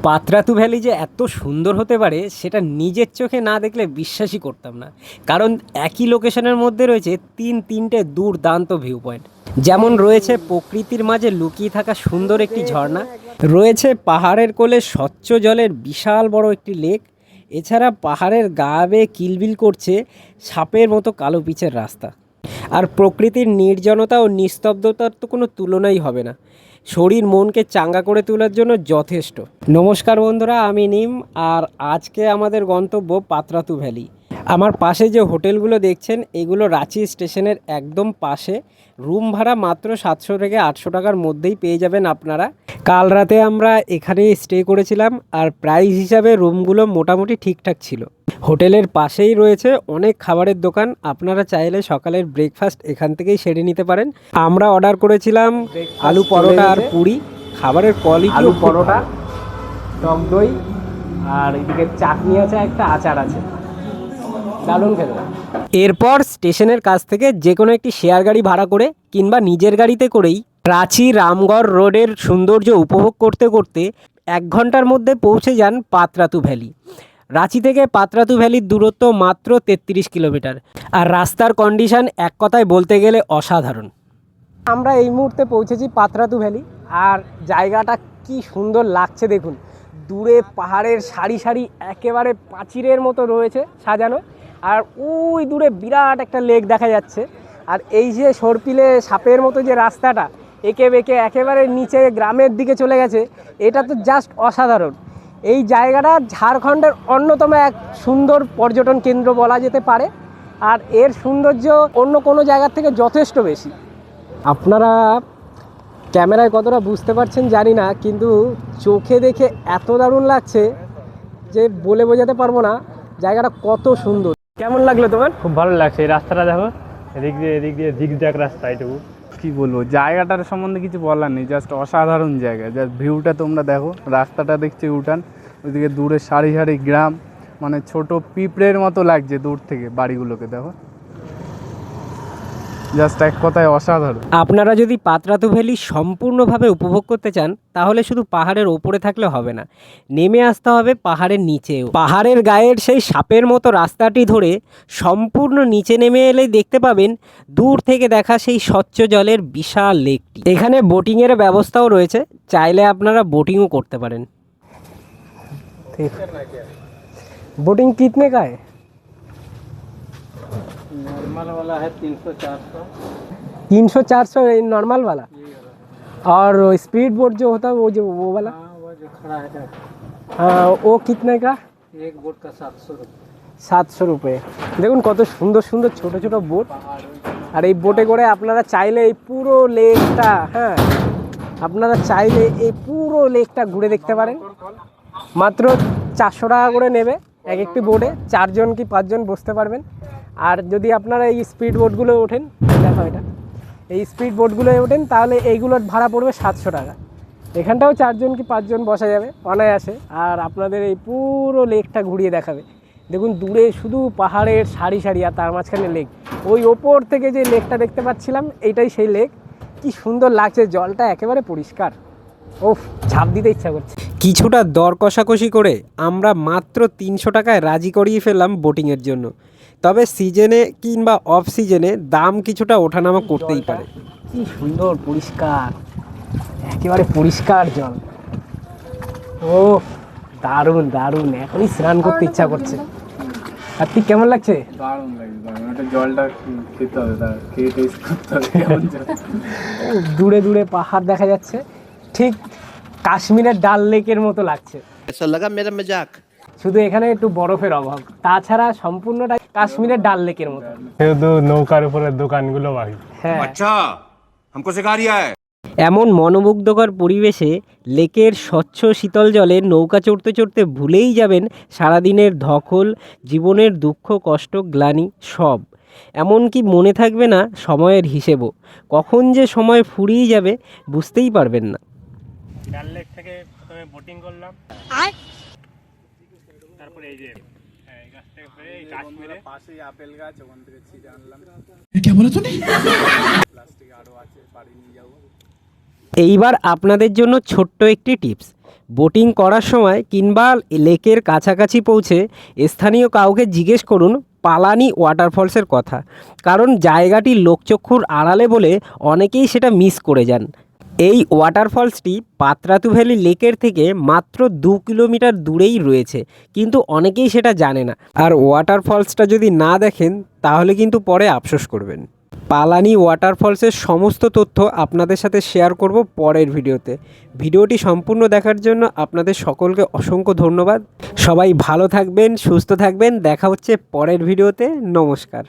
পাতরাতু valley যে এত সুন্দর হতে পারে সেটা নিজের চোখে না দেখলে বিশ্বাসই করতাম না। কারণ একই লোকেশনের মধ্যে রয়েছে তিনটে দুর্দান্ত ভিউ পয়েন্ট। যেমন রয়েছে প্রকৃতির মাঝে লুকিয়ে থাকা সুন্দর একটি ঝর্ণা, রয়েছে পাহাড়ের কোলে স্বচ্ছ জলের বিশাল বড় একটি লেক, এছাড়া পাহাড়ের গা বেয়ে কিলবিল করছে সাপের মতো কালো পিচের রাস্তা। আর প্রকৃতির নির্জনতা ও নিস্তব্ধতার তো কোনো তুলনাই হবে না, শরীর মনকে চাঙ্গা করে তোলার জন্য যথেষ্ট। নমস্কার বন্ধুরা, আমি নিম, আর আজকে আমাদের গন্তব্য পাতরাতু ভ্যালি। আমার পাশে যে হোটেলগুলো দেখছেন এগুলো রাঁচি স্টেশনের একদম পাশে। রুম ভাড়া মাত্র 700 থেকে 800 টাকার মধ্যেই পেয়ে যাবেন আপনারা। কাল রাতে আমরা এখানেই স্টে করেছিলাম, আর প্রাইস হিসাবে রুমগুলো মোটামুটি ঠিকঠাক ছিল। হোটেলের পাশেই রয়েছে অনেক খাবারের দোকান, আপনারা চাইলে সকালের ব্রেকফাস্ট এখান থেকেই সেরে নিতে পারেন। আমরা অর্ডার করেছিলাম আলু পরোটা আর পুরি। খাবারের কোয়ালিটি, আলু পরোটা, টক দই, আর এদিকে চাটনি আছে, একটা আচার আছে, দারুণ খেতে। এরপর স্টেশনের কাছ থেকে যে কোনো একটি শেয়ার গাড়ি ভাড়া করে কিংবা নিজের গাড়িতে করেই রাঁচি রামগড় রোডের সৌন্দর্য উপভোগ করতে করতে 1 ঘন্টার মধ্যে পৌঁছে যান পাতরাতু ভ্যালি। রাঁচি থেকে পাতরাতু ভ্যালির দূরত্ব মাত্র 33 কিলোমিটার, আর রাস্তার কন্ডিশন এক কথায় বলতে গেলে অসাধারণ। আমরা এই মুহূর্তে পৌঁছেছি পাতরাতু ভ্যালি, আর জায়গাটা কি সুন্দর লাগছে দেখুন। দূরে পাহাড়ের সারি সারি একেবারে প্রাচীরের মতো রয়েছে সাজানো, আর ওই দূরে বিরাট একটা লেক দেখা যাচ্ছে। আর এই যে সরপিলে সাপের মতো যে রাস্তাটা এঁকে বেঁকে একেবারে নিচে গ্রামের দিকে চলে গেছে, এটা তো জাস্ট অসাধারণ। এই জায়গাটা ঝাড়খণ্ডের অন্যতম এক সুন্দর পর্যটন কেন্দ্র বলা যেতে পারে, আর এর সৌন্দর্য অন্য কোনো জায়গার থেকে যথেষ্ট বেশি। আপনারা ক্যামেরায় কতটা বুঝতে পারছেন জানি না, কিন্তু চোখে দেখে এত দারুণ লাগছে যে বলে বোঝাতে পারবো না জায়গাটা কত সুন্দর। কেমন লাগলো তোমার? খুব ভালো লাগছে। এই রাস্তাটা দেখো, এদিক দিয়ে ঝিকঝাক রাস্তা। এটুকু কি বলবো, জায়গাটার সম্বন্ধে কিছু বলার নেই, জাস্ট অসাধারণ জায়গা। জাস্ট ভিউটা তোমরা দেখো, রাস্তাটা দেখছি উঠান, ওইদিকে দূরে সারি সারি গ্রাম, মানে ছোট পিঁপড়ের মতো লাগছে দূর থেকে বাড়িগুলোকে দেখো, জাস্ট এক কথায় অসাধারণ। আপনারা যদি পাতরাতু ভ্যালি সম্পূর্ণভাবে উপভোগ করতে চান তাহলে শুধু পাহাড়ের ওপরে থাকলে হবে না, নেমে আসতে হবে পাহাড়ের নিচেও। পাহাড়ের গায়ের সেই সাপের মতো রাস্তাটি ধরে সম্পূর্ণ নিচে নেমে এলেই দেখতে পাবেন দূর থেকে দেখা সেই স্বচ্ছ জলের বিশাল লেকটি। এখানে বোটিংয়ের ব্যবস্থাও রয়েছে, চাইলে আপনারা বোটিংও করতে পারেন। बोटिंग कितने का है? नॉर्मल वाला है 300-400। 300-400 नॉर्मल वाला, और स्पीड बोट जो होता है वो वाला, वो जो खड़ा है हाँ, वो कितने का? एक बोट का 700 रुपये। 700 रुपये। দেখুন কত সুন্দর সুন্দর ছোট ছোট বোট, আর এই বোটে করে আপনারা চাইলে এই পুরো লেকটা, হ্যাঁ আপনারা চাইলে এই পুরো লেকটা ঘুরে দেখতে পারেন। মাত্র 400 টাকা করে নেবে এক একটি বোটে, 4 জন কি 5 জন বসতে পারবেন। আর যদি আপনারা এই স্পিড বোটগুলো ওঠেন, দেখো এটা, এই স্পিড বোটগুলোয় ওঠেন তাহলে এইগুলোর ভাড়া পড়বে 700 টাকা। এখানটাও 4 জন কি 5 জন বসা যাবে অনায়াসে, আর আপনাদের এই পুরো লেকটা ঘুরিয়ে দেখাবে। দেখুন দূরে শুধু পাহাড়ের সারি সারি, আর তার মাঝখানে লেক। ওই ওপর থেকে যে লেকটা দেখতে পাচ্ছিলাম এইটাই সেই লেক। কি সুন্দর লাগছে, জলটা একেবারে পরিষ্কার, ওফ ঝাঁপ দিতে ইচ্ছা করছে। কিছুটা দর কষাকষি করে আমরা মাত্র 300 টাকায় রাজি করিয়ে ফেললাম বোটিংয়ের জন্য। তবে সিজনে কিংবা অফ সিজনে দাম কিছুটা ওঠানামা করতেই পারে। কি সুন্দর পরিষ্কার, একেবারে পরিষ্কার জল, ও দারুণ দারুণ, এখনই স্নান করতে ইচ্ছা করছে। আর ঠিক কেমন লাগছে? দারুণ লাগছে, জলটা খেতে হবে, খেয়ে টেস্ট করতে হবে। দূরে দূরে পাহাড় দেখা যাচ্ছে, ঠিক কাশ্মীরের ডাল লেকের মতো লাগছে। শুধু এখানে একটু বরফের অভাব, তাছাড়া সম্পূর্ণটা কাশ্মীরের ডাল লেকের মতো। শুধু নৌকার উপরে দোকানগুলো বাকি। হ্যাঁ, अच्छा हमको सिखा रिया है। এমন মনোমুগ্ধকর পরিবেশে লেকের স্বচ্ছ শীতল জলে নৌকা চড়তে চড়তে ভুলেই যাবেন সারাদিনের ধকল, জীবনের দুঃখ কষ্ট গ্লানি সব। এমনকি মনে থাকবে না সময়ের হিসেবও, কখন যে সময় ফুরিয়ে যাবে বুঝতেই পারবেন না। ডাল লেক থেকে প্রথমে বোটিং করলাম, তারপরে এই যে এই গাছ থেকে বেরিয়ে এই কাশ্মীরে পাশেই আপেল গাছ, ওখান থেকে ছিঁড়ে আনলাম। क्या बोला तूने? প্লাস্টিক আরও আছে, বাড়ি নিয়ে যাবো। এইবার আপনাদের জন্য ছোট্ট একটি টিপস। বোটিং করার সময় কিংবা লেকের কাছাকাছি পৌঁছে স্থানীয় কাউকে জিজ্ঞেস করুন পালানি ওয়াটারফলসের কথা, কারণ জায়গাটি লোকচক্ষুর আড়ালে বলে অনেকেই সেটা মিস করে যান। এই ওয়াটারফলসটি পাত্রাতু ভ্যালি লেকের থেকে মাত্র 2 কিলোমিটার দূরেই রয়েছে, কিন্তু অনেকেই সেটা জানে না। আর ওয়াটারফলসটা যদি না দেখেন তাহলে কিন্তু পরে আফসোস করবেন। পালানি ওয়াটারফলসের সমস্ত তথ্য আপনাদের সাথে শেয়ার করব পরের ভিডিওতে। ভিডিওটি সম্পূর্ণ দেখার জন্য আপনাদের সকলকে অসংখ্য ধন্যবাদ। সবাই ভালো থাকবেন, সুস্থ থাকবেন। দেখা হচ্ছে পরের ভিডিওতে। নমস্কার।